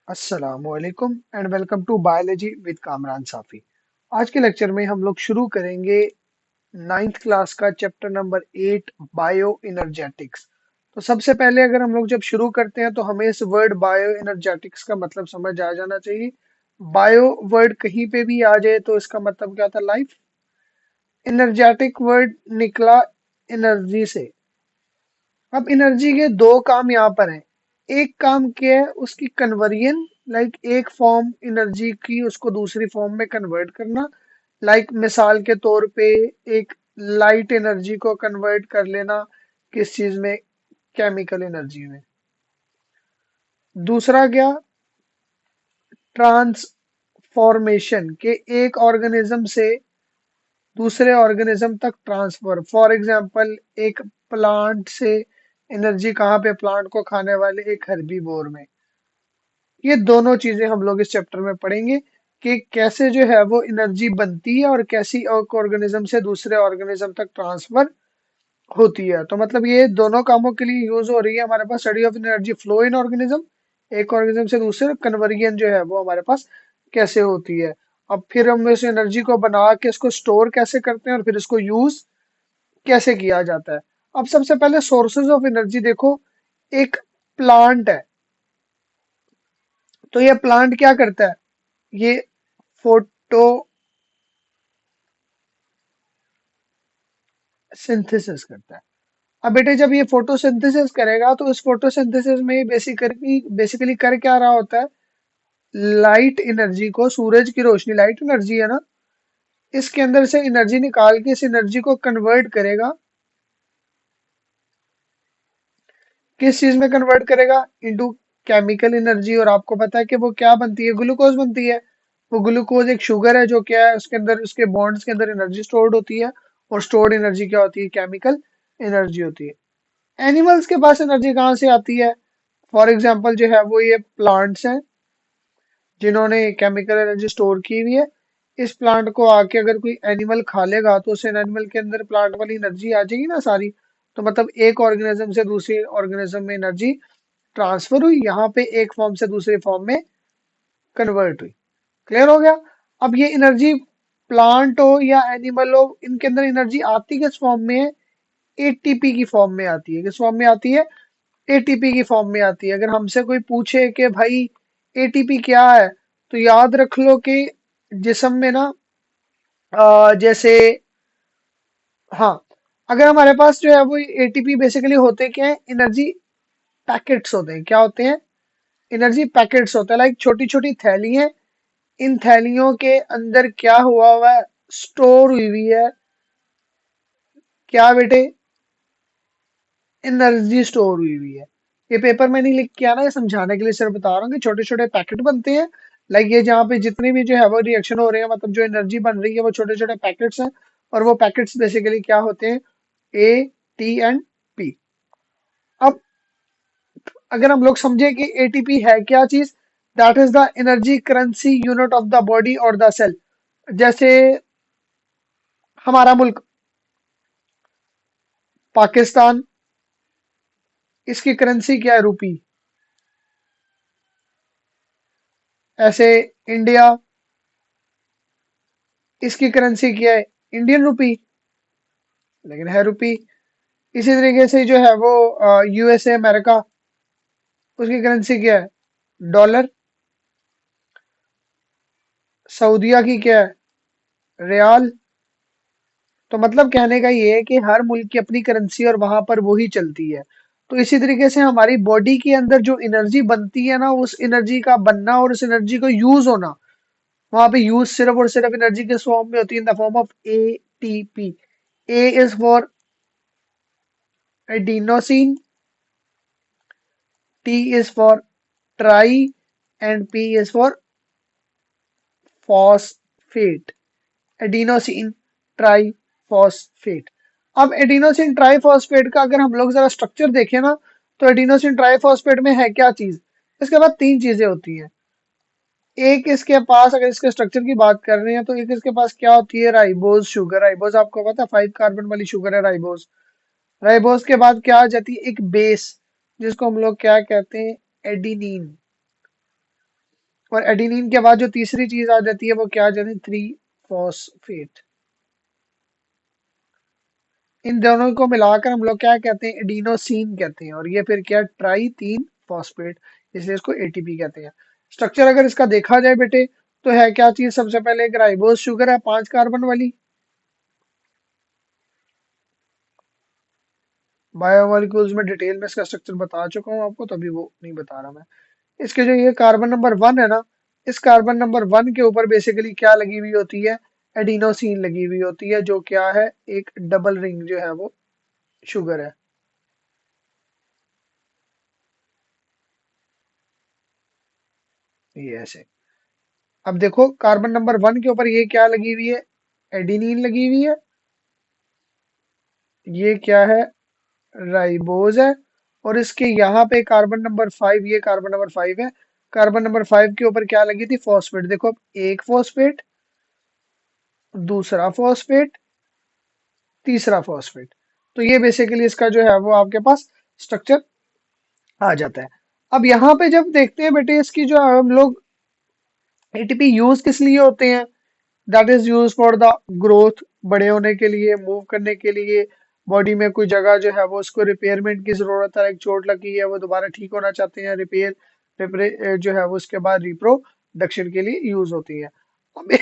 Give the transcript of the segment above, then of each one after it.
अस्सलामुअलैकुम and welcome to biology with Kamran Safi. आज के लेक्चर में हम लोग शुरू करेंगे नाइन्थ क्लास का चैप्टर नंबर 8 बायो एनर्जेटिक्स। तो सबसे पहले अगर हम लोग जब शुरू करते हैं तो हमें इस वर्ड बायो एनर्जेटिक्स का मतलब समझ आ जाना चाहिए। बायो वर्ड कहीं पे भी आ जाए तो इसका मतलब क्या था? लाइफ। एनर्जेटिक वर्ड निकला एनर्जी से। अब एनर्जी के दो काम यहाँ पर हैं। एक काम क्या है? उसकी कन्वर्जन, लाइक एक फॉर्म एनर्जी की उसको दूसरी फॉर्म में कन्वर्ट करना। लाइक मिसाल के तौर पे एक लाइट एनर्जी को कन्वर्ट कर लेना किस चीज में? केमिकल एनर्जी में। दूसरा क्या? ट्रांसफॉर्मेशन के एक ऑर्गेनिज्म से दूसरे ऑर्गेनिज्म तक ट्रांसफर। फॉर एग्जांपल एक प्लांट से एनर्जी कहाँ पे? प्लांट को खाने वाले एक हर्बीवोर में। ये दोनों चीजें हम लोग इस चैप्टर में पढ़ेंगे कि कैसे जो है वो एनर्जी बनती है और कैसी एक ऑर्गेनिज्म से दूसरे ऑर्गेनिज्म तक ट्रांसफर होती है। तो मतलब ये दोनों कामों के लिए यूज हो रही है हमारे पास study of energy flow in organism. एक ऑर्गेनिज्म से दूसरे कन्वर्जन जो है वो हमारे पास कैसे होती है। अब फिर हम इस एनर्जी को बना के इसको स्टोर कैसे करते हैं और फिर इसको यूज कैसे किया जाता है। अब सबसे पहले सोर्सेज ऑफ एनर्जी देखो। एक प्लांट है, तो ये प्लांट क्या करता है? ये फोटोसिंथेसिस करता है। अब बेटे जब ये फोटोसिंथेसिस करेगा तो इस फोटोसिंथेसिस में बेसिकली बेसिकली कर क्या रहा होता है? लाइट एनर्जी को, सूरज की रोशनी लाइट एनर्जी है ना, इसके अंदर से एनर्जी निकाल के इस एनर्जी को कन्वर्ट करेगा। किस चीज में कन्वर्ट करेगा? Into chemical energy. और आपको पता है कि वो क्या बनती है? ग्लूकोज बनती है। वो ग्लूकोज एक शुगर है जो क्या है, उसके अंदर उसके बॉन्ड्स के अंदर एनर्जी स्टोर्ड होती है। और स्टोर्ड एनर्जी क्या होती है? केमिकल एनर्जी होती है। एनिमल्स के पास एनर्जी कहाँ से आती है? फॉर एग्जाम्पल जो है वो ये प्लांट्स हैं जिन्होंने केमिकल एनर्जी स्टोर की हुई है। इस प्लांट को आके अगर कोई एनिमल खा लेगा तो उस एनिमल के अंदर प्लांट वाली एनर्जी आ जाएगी ना सारी। तो मतलब एक ऑर्गेनिज्म से दूसरे ऑर्गेनिज्म में एनर्जी ट्रांसफर हुई, यहाँ पे एक फॉर्म से दूसरे फॉर्म में कन्वर्ट हुई। क्लियर हो गया? अब ये एनर्जी प्लांट हो या एनिमल हो, इनके अंदर एनर्जी आती किस फॉर्म में है? एटीपी की फॉर्म में आती है। किस फॉर्म में आती है? एटीपी की फॉर्म में आती है। अगर हमसे कोई पूछे कि भाई एटीपी क्या है, तो याद रख लो कि जिस्म में ना, जैसे, हाँ, अगर हमारे पास जो है वो एटीपी बेसिकली होते क्या है? एनर्जी पैकेट्स होते हैं। क्या होते हैं? एनर्जी पैकेट्स होते हैं। लाइक छोटी छोटी थैली है, इन थैलियों के अंदर क्या हुआ है? स्टोर हुई हुई है। क्या बेटे? एनर्जी स्टोर हुई हुई है। ये पेपर में नहीं लिख के आना, ये समझाने के लिए सिर्फ बता रहा हूँ कि छोटे छोटे पैकेट बनते हैं। लाइक ये जहाँ पे जितने भी जो है वो रिएक्शन हो रहे हैं, मतलब जो एनर्जी बन रही है, वो छोटे छोटे पैकेट्स हैं। और वो पैकेट्स बेसिकली क्या होते हैं? ए, टी एंड पी। अब अगर हम लोग समझे कि एटीपी है क्या चीज, that is the energy currency unit of the body और द सेल। जैसे हमारा मुल्क पाकिस्तान, इसकी करेंसी क्या है? रुपी। ऐसे इंडिया, इसकी करेंसी क्या है? इंडियन रुपी, लेकिन है रुपी। इसी तरीके से जो है वो यूएसए अमेरिका, उसकी करेंसी क्या है? डॉलर। सऊदीया की क्या है? रियाल। तो मतलब कहने का ये है कि हर मुल्क की अपनी करेंसी और वहां पर वही चलती है। तो इसी तरीके से हमारी बॉडी के अंदर जो एनर्जी बनती है ना, उस एनर्जी का बनना और उस एनर्जी को यूज होना, वहां पे यूज सिर्फ और सिर्फ एनर्जी के फॉर्म में होती है, in the form of ATP. A is for adenosine, T is for tri, and P is for phosphate. Adenosine triphosphate. अब एडिनोसिन ट्राइफॉस्फेट का अगर हम लोग जरा स्ट्रक्चर देखें ना, तो एडिनोसिन ट्राइफॉस्फेट में है क्या चीज? इसके बाद तीन चीजें होती हैं। एक इसके पास, अगर इसके स्ट्रक्चर की बात कर रहे हैं, तो एक इसके पास क्या होती है? Ribose sugar. राइबोज आपको पता है 5 कार्बन वाली शुगर है राइबोज। राइबोज के बाद क्या आ जाती है? एक बेस, जिसको हम लोग क्या कहते हैं? एडिनिन। और एडिनिन के बाद जो तीसरी चीज आ जाती है वो क्या आ जाती है, 3 फॉस्फेट। इन दोनों को मिलाकर हम लोग क्या कहते हैं, एडिनोसिन कहते हैं, और ये फिर क्या, ट्राई 3 फॉस्फेट, इसलिए इसको एटीपी कहते हैं। स्ट्रक्चर अगर इसका देखा जाए बेटे, तो है क्या चीज, सबसे पहले एक राइबोज शुगर है 5 कार्बन वाली। बायोमोलिक्यूल्स में डिटेल में इसका स्ट्रक्चर बता चुका हूँ आपको, तभी वो नहीं बता रहा मैं। इसके जो ये कार्बन नंबर 1 है ना, इस कार्बन नंबर 1 के ऊपर बेसिकली क्या लगी हुई होती है, एडिनोसिन लगी हुई होती है, जो क्या है, एक डबल रिंग जो है वो शुगर है। ये ऐसे। अब देखो कार्बन नंबर 1 के ऊपर ये क्या लगी हुई है, एडिनिन लगी हुई है। ये क्या है, राइबोज है। और इसके यहाँ पे कार्बन नंबर 5, ये कार्बन नंबर 5 है। कार्बन नंबर 5 के ऊपर क्या लगी थी, फॉस्फेट। देखो, एक फॉस्फेट, दूसरा फॉस्फेट, तीसरा फॉस्फेट। तो ये बेसिकली इसका जो है वो आपके पास स्ट्रक्चर आ जाता है। अब यहाँ पे जब देखते हैं बेटे, इसकी जो हम लोग एटीपी यूज किस लिए होते हैं, that is use for the growth, बड़े होने के लिए, मूव करने के लिए। बॉडी में कोई जगह जो है वो उसको रिपेयरमेंट की जरूरत है, एक चोट लगी है वो दोबारा ठीक होना चाहते हैं, रिपेयर जो है वो उसके बाद रिप्रोडक्शन के लिए यूज होती है। अब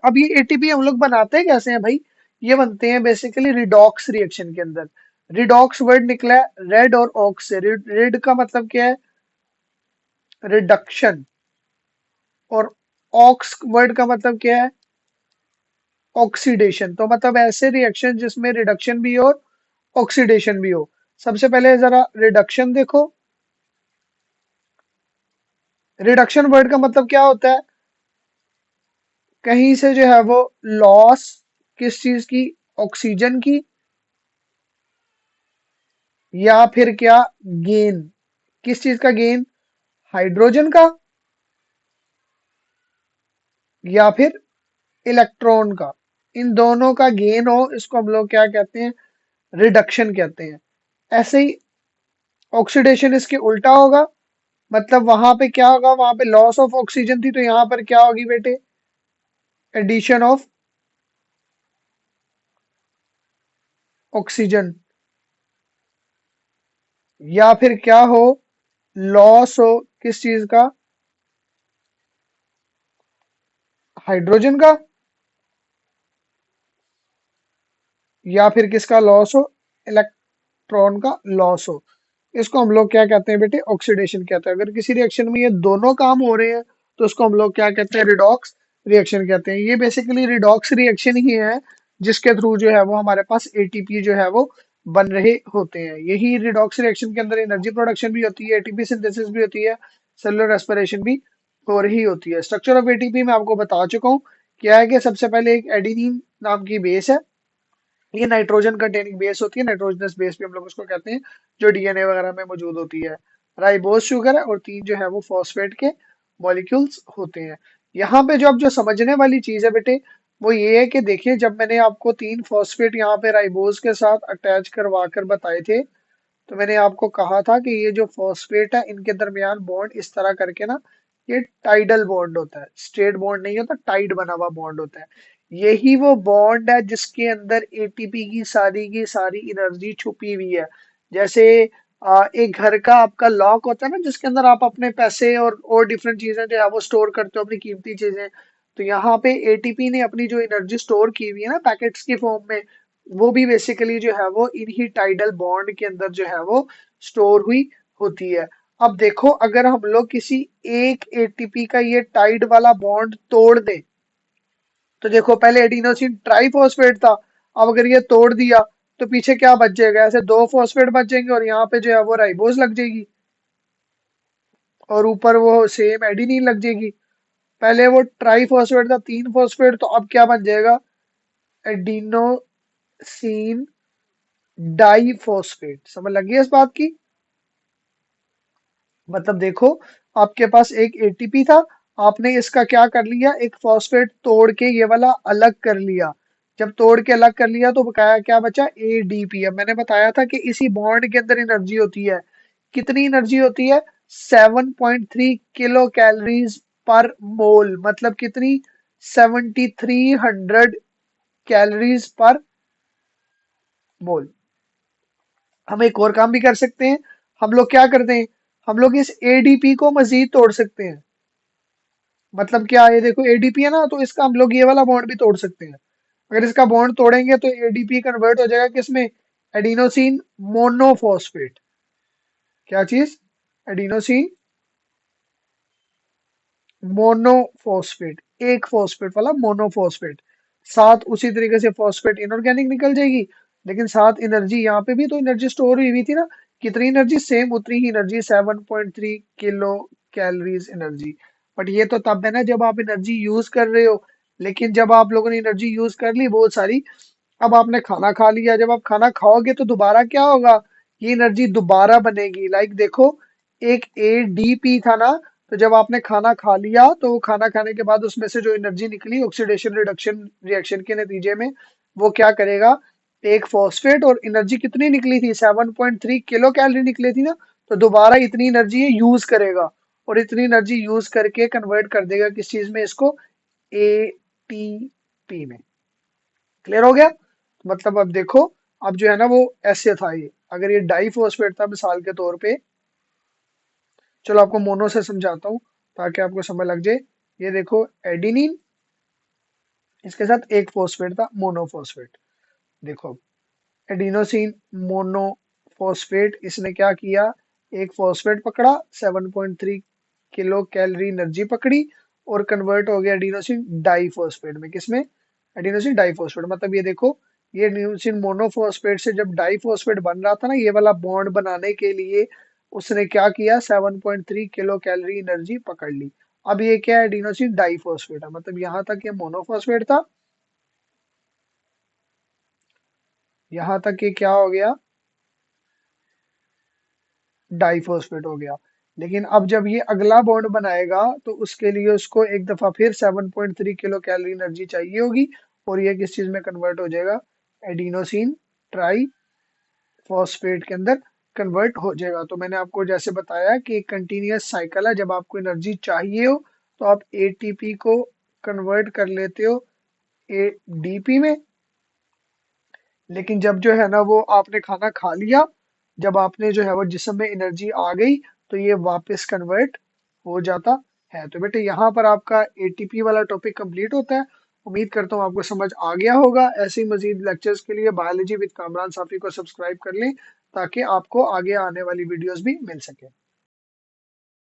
अब ये एटीपी हम लोग बनाते हैं कैसे हैं भाई, ये बनते हैं बेसिकली रिडॉक्स रिएक्शन के अंदर। रिडॉक्स वर्ड निकला है रेड और ऑक्स से। रेड का मतलब क्या है, रिडक्शन। और ऑक्स वर्ड का मतलब क्या है, ऑक्सीडेशन। तो मतलब ऐसे रिएक्शन जिसमें रिडक्शन भी हो और ऑक्सीडेशन भी हो। सबसे पहले जरा रिडक्शन देखो। रिडक्शन वर्ड का मतलब क्या होता है, कहीं से जो है वो लॉस, किस चीज की, ऑक्सीजन की, या फिर क्या, गेन, किस चीज का गेन, हाइड्रोजन का, या फिर इलेक्ट्रॉन का। इन दोनों का गेन हो, इसको हम लोग क्या कहते हैं, रिडक्शन कहते हैं। ऐसे ही ऑक्सीडेशन इसके उल्टा होगा, मतलब वहां पे क्या होगा, वहां पे लॉस ऑफ ऑक्सीजन थी, तो यहाँ पर क्या होगी बेटे, एडिशन ऑफ ऑक्सीजन। या फिर क्या हो, लॉस हो किस चीज का, हाइड्रोजन का, या फिर किसका लॉस हो, इलेक्ट्रॉन का लॉस हो। इसको हम लोग क्या कहते हैं बेटे, ऑक्सीडेशन कहते हैं। अगर किसी रिएक्शन में ये दोनों काम हो रहे हैं, तो उसको हम लोग क्या कहते हैं, रिडॉक्स रिएक्शन कहते हैं। ये बेसिकली रिडॉक्स रिएक्शन ही है जिसके थ्रू जो है वो हमारे पास एटीपी जो है वो बन रहे होते हैं। यही रिडॉक्स रिएक्शन के अंदर एनर्जी प्रोडक्शन भी होती है, एटीपी सिंथेसिस भी होती है, सेलुलर रेस्पिरेशन भी हो रही होती है। स्ट्रक्चर ऑफ एटीपी मैं आपको बता चुका हूँ। क्या है कि सबसे पहले एक एडिनिन नाम की बेस है, ये नाइट्रोजन कंटेनिंग बेस होती है, नाइट्रोजनस बेस भी हम लोग उसको कहते हैं, जो डीएनए वगैरह में मौजूद होती है। राइबोज शुगर है, और 3 जो है वो फॉस्फेट के मॉलिक्यूल्स होते हैं। यहाँ पे जो अब जो समझने वाली चीज है बेटे, वो ये है कि देखिए, जब मैंने आपको 3 फॉस्फेट यहाँ पे राइबोज के साथ अटैच करवा कर बताए थे, तो मैंने आपको कहा था कि ये जो फॉस्फेट है, इनके दरमियान बॉन्ड इस तरह करके ना, ये टाइडल बॉन्ड होता है, स्ट्रेट बॉन्ड नहीं होता, टाइड बना हुआ बॉन्ड होता है। यही वो बॉन्ड है जिसके अंदर एटीपी की सारी एनर्जी छुपी हुई है। जैसे एक घर का आपका लॉक होता है ना, जिसके अंदर आप अपने पैसे और डिफरेंट चीजें जो है वो स्टोर करते हो, अपनी कीमती चीजें। तो यहाँ पे एटीपी ने अपनी जो एनर्जी स्टोर की हुई है ना पैकेट्स की फॉर्म में, वो भी बेसिकली जो है वो इन्हीं टाइडल बॉन्ड के अंदर जो है वो स्टोर हुई होती है। अब देखो, अगर हम लोग किसी एक एटीपी का ये टाइड वाला बॉन्ड तोड़ दें, तो देखो पहले एडिनोसिन ट्राइफॉस्फेट था, अब अगर ये तोड़ दिया, तो पीछे क्या बच जाएगा, ऐसे 2 फॉस्फेट बच जाएंगे, और यहाँ पे जो है वो राइबोज लग जाएगी, और ऊपर वो सेम एडिनिन लग जाएगी। पहले वो ट्राइफॉस्फेट था, 3 फॉस्फेट, तो अब क्या बन जाएगा, एडिनोसिन डाइफॉस्फेट। समझ लगी है इस बात की, मतलब देखो, आपके पास एक एटीपी था, आपने इसका क्या कर लिया, एक फॉस्फेट तोड़ के ये वाला अलग कर लिया। जब तोड़ के अलग कर लिया, तो बकाया क्या बचा, एडीपी। अब मैंने बताया था कि इसी बॉन्ड के अंदर एनर्जी होती है, कितनी एनर्जी होती है, 7.3 किलो कैलोरीज पर मोल, मतलब कितनी? 7300 कैलोरीज पर मोल। हम एक और काम भी कर सकते हैं। हम लोग क्या करते हैं, हम लोग इस एडीपी को मजीद तोड़ सकते हैं। मतलब क्या, ये देखो एडीपी है ना, तो इसका हम लोग ये वाला बॉन्ड भी तोड़ सकते हैं। अगर इसका बॉन्ड तोड़ेंगे तो एडीपी कन्वर्ट हो जाएगा किसमें? Adenosine monophosphate. क्या चीज? एडिनोसिन मोनोफॉस्फेट, एक फॉस्फेट वाला मोनोफॉस्फेट। साथ उसी तरीके से फॉस्फेट इनऑर्गेनिक निकल जाएगी, लेकिन साथ एनर्जी, यहाँ पे भी तो एनर्जी स्टोर हुई थी ना। कितनी एनर्जी? सेम उतनी ही energy, 7.3 kilo calories energy. But ये तो तब है ना जब आप एनर्जी यूज कर रहे हो। लेकिन जब आप लोगों ने एनर्जी यूज कर ली बहुत सारी, अब आपने खाना खा लिया, जब आप खाना खाओगे तो दोबारा क्या होगा? ये एनर्जी दोबारा बनेगी। लाइक देखो, एक एडीपी था ना, तो जब आपने खाना खा लिया तो वो खाना खाने के बाद उसमें से जो एनर्जी निकली ऑक्सीडेशन रिडक्शन रिएक्शन के नतीजे में, वो क्या करेगा? एक फॉस्फेट, और एनर्जी कितनी निकली थी? 7.3 किलो कैलोरी निकली थी ना। तो दोबारा इतनी एनर्जी ये यूज करेगा, और इतनी एनर्जी यूज करके कन्वर्ट कर देगा किस चीज में? इसको एटीपी में। क्लियर हो गया? मतलब अब देखो, अब जो है ना वो ऐसे था ये, अगर ये डाइफॉस्फेट था मिसाल के तौर पे। चलो आपको मोनो से समझाता हूँ ताकि आपको समझ लग जाए। ये देखो एडिनिन, इसके साथ एक फॉस्फेट था मोनोफॉस्फेट। देखो एडिनोसिन मोनोफॉस्फेट, इसने क्या किया? एक फॉस्फेट पकड़ा, 7.3 किलो कैलोरी एनर्जी पकड़ी, और कन्वर्ट हो गया एडिनोसिन डाइफॉस्फेट में। किसमें? Adenosine diphosphate. मतलब ये देखो, ये एडिनोसिन मोनोफॉस्फेट से जब डाइफॉस्फेट बन रहा था ना, ये वाला बॉन्ड बनाने के लिए उसने क्या किया? 7.3 किलो कैलोरी एनर्जी पकड़ ली। अब ये क्या है? एडिनोसिन डाइफॉस्फेट है। मतलब यहाँ तक ये मोनोफॉस्फेट था, यहाँ तक ये क्या हो गया? डाइफॉस्फेट हो गया। लेकिन अब जब ये अगला बॉन्ड बनाएगा तो उसके लिए उसको एक दफा फिर 7.3 किलो कैलोरी एनर्जी चाहिए होगी, और ये किस चीज में कन्वर्ट हो जाएगा? एडिनोसिन ट्राई फॉस्फेट के अंदर कन्वर्ट हो जाएगा। तो मैंने आपको जैसे बताया कि एक कंटिन्यूअस साइकिल है, जब आपको एनर्जी चाहिए हो तो आप एटीपी को कन्वर्ट कर लेते हो एडीपी में। लेकिन जब जो है ना वो आपने खाना खा लिया, जब आपने जो है वो जिस्म में एनर्जी आ गई, तो ये वापस कन्वर्ट हो जाता है। तो बेटे यहाँ पर आपका एटीपी वाला टॉपिक कंप्लीट होता है। उम्मीद करता हूँ आपको समझ आ गया होगा। ऐसे ही मजीद लेक्चर्स के लिए बायोलॉजी विद कामरान साफी को सब्सक्राइब कर लें, ताकि आपको आगे आने वाली वीडियोस भी मिल सके।